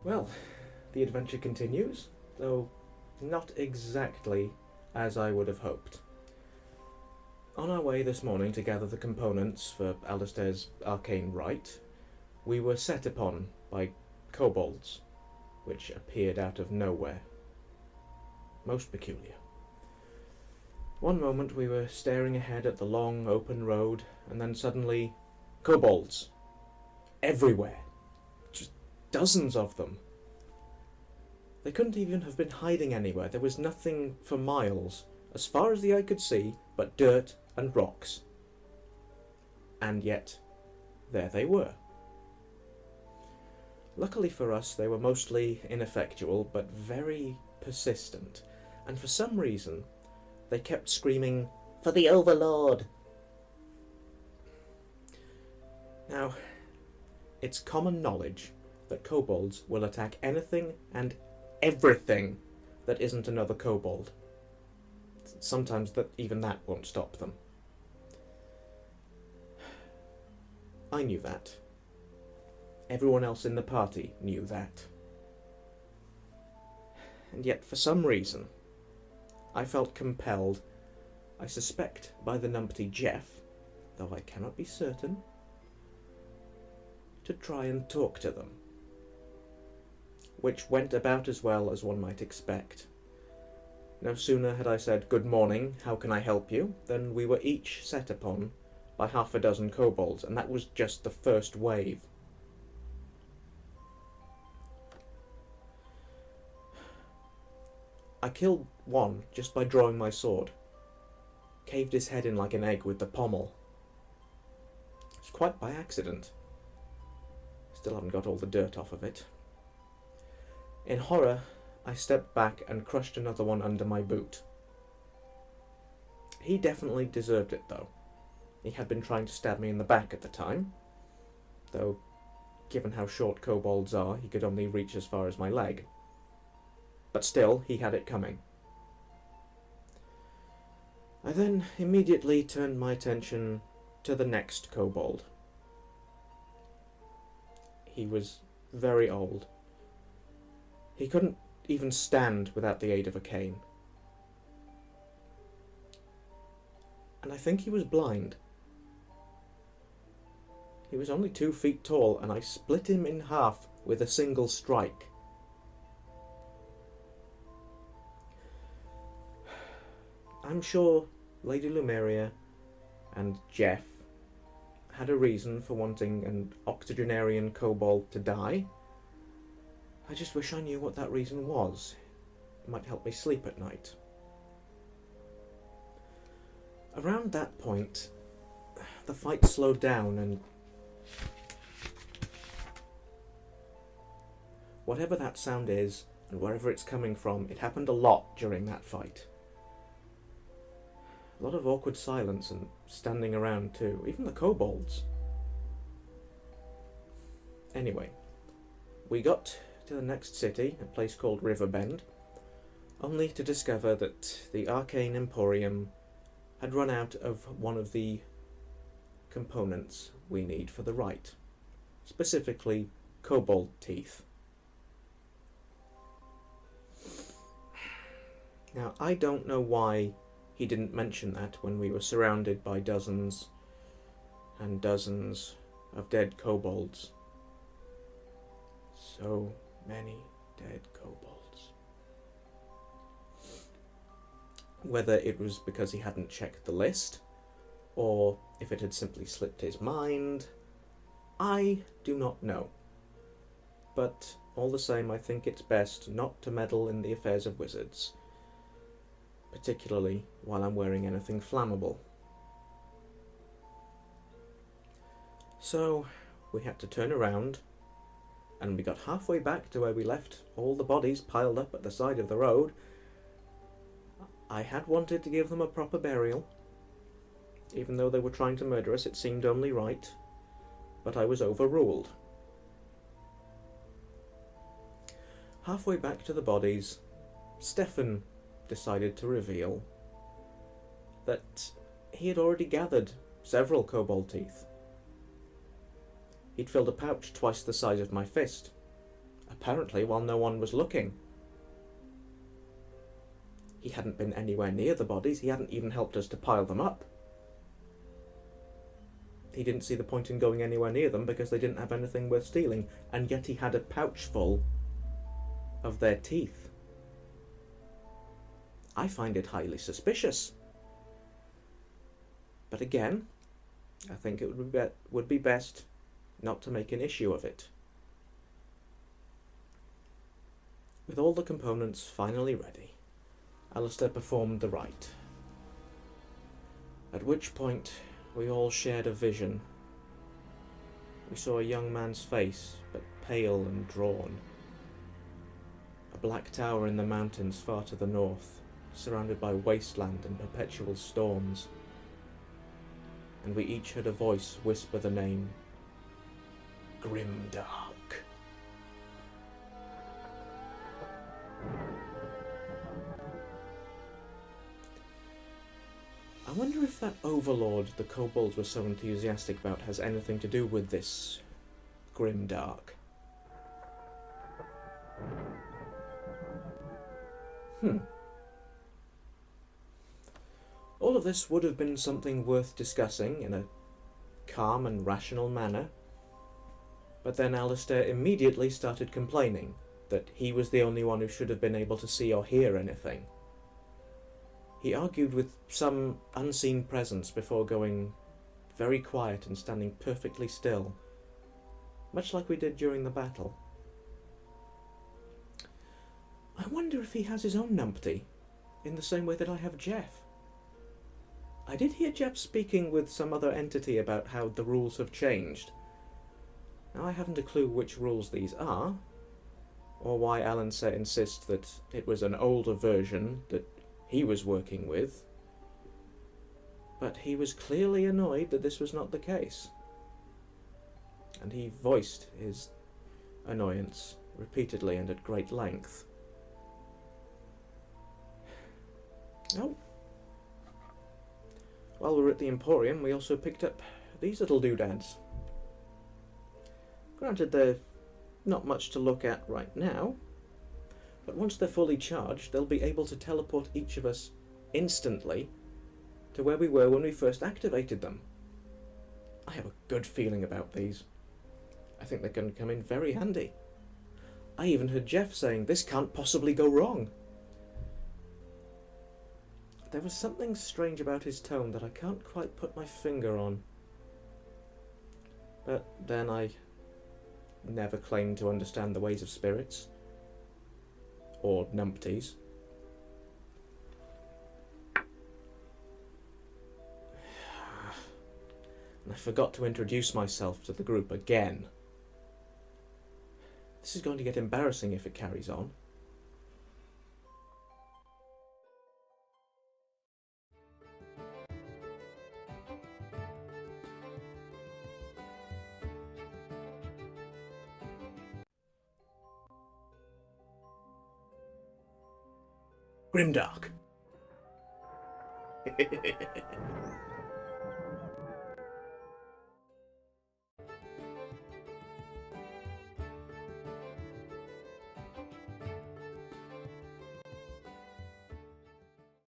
Well, the adventure continues, though not exactly as I would have hoped. On our way this morning to gather the components for Alistair's arcane rite, we were set upon by kobolds, which appeared out of nowhere. Most peculiar. One moment we were staring ahead at the long open road, and then suddenly, kobolds. Everywhere. Just dozens of them. They couldn't even have been hiding anywhere. There was nothing for miles, as far as the eye could see, but dirt and rocks. And yet, there they were. Luckily for us, they were mostly ineffectual, but very persistent, and for some reason, they kept screaming, "For the Overlord!" Now, it's common knowledge that kobolds will attack anything and everything that isn't another kobold. Sometimes even that won't stop them. I knew that. Everyone else in the party knew that. And yet, for some reason, I felt compelled, I suspect by the numpty Jeff, though I cannot be certain, to try and talk to them. Which went about as well as one might expect. No sooner had I said, "Good morning, how can I help you?" than we were each set upon by half a dozen kobolds, and that was just the first wave. I killed one just by drawing my sword. Caved his head in like an egg with the pommel. It was quite by accident. Still haven't got all the dirt off of it. In horror, I stepped back and crushed another one under my boot. He definitely deserved it, though. He had been trying to stab me in the back at the time, though, given how short kobolds are, he could only reach as far as my leg. But still, he had it coming. I then immediately turned my attention to the next kobold. He was very old. He couldn't even stand without the aid of a cane. And I think he was blind. He was only 2 feet tall, and I split him in half with a single strike. I'm sure Lady Lumeria and Jeff had a reason for wanting an octogenarian kobold to die. I just wish I knew what that reason was. It might help me sleep at night. Around that point, the fight slowed down, and whatever that sound is, and wherever it's coming from, it happened a lot during that fight. A lot of awkward silence and standing around too, even the kobolds. Anyway, we got to the next city, a place called Riverbend, only to discover that the Arcane Emporium had run out of one of the components we need for the rite, specifically kobold teeth. Now, I don't know why he didn't mention that when we were surrounded by dozens and dozens of dead kobolds. So many dead kobolds. Whether it was because he hadn't checked the list, or if it had simply slipped his mind, I do not know. But all the same, I think it's best not to meddle in the affairs of wizards, particularly while I'm wearing anything flammable. So we had to turn around, and we got halfway back to where we left all the bodies piled up at the side of the road. I had wanted to give them a proper burial. Even though they were trying to murder us, it seemed only right, but I was overruled. Halfway back to the bodies, Stefan decided to reveal that he had already gathered several kobold teeth. He'd filled a pouch twice the size of my fist, apparently while no one was looking. He hadn't been anywhere near the bodies, he hadn't even helped us to pile them up. He didn't see the point in going anywhere near them because they didn't have anything worth stealing, and yet he had a pouch full of their teeth. I find it highly suspicious. But again, I think it would be best not to make an issue of it. With all the components finally ready, Alistair performed the rite. At which point, we all shared a vision. We saw a young man's face, but pale and drawn. A black tower in the mountains far to the north, surrounded by wasteland and perpetual storms. And we each heard a voice whisper the name, Grimdark. I wonder if that overlord the kobolds were so enthusiastic about has anything to do with this Grimdark. All of this would have been something worth discussing in a calm and rational manner, but then Alistair immediately started complaining that he was the only one who should have been able to see or hear anything. He argued with some unseen presence before going very quiet and standing perfectly still, much like we did during the battle. I wonder if he has his own numpty, in the same way that I have Jeff. I did hear Jeff speaking with some other entity about how the rules have changed. Now I haven't a clue which rules these are, or why Alistair insists that it was an older version that he was working with, but he was clearly annoyed that this was not the case, and he voiced his annoyance repeatedly and at great length. Oh, while we were at the Emporium, we also picked up these little doodads. Granted, they're not much to look at right now, but once they're fully charged, they'll be able to teleport each of us instantly to where we were when we first activated them. I have a good feeling about these. I think they're going to come in very handy. I even heard Jeff saying, "This can't possibly go wrong." There was something strange about his tone that I can't quite put my finger on. But then I never claimed to understand the ways of spirits. Or numpties. And I forgot to introduce myself to the group again. This is going to get embarrassing if it carries on. Grimdark.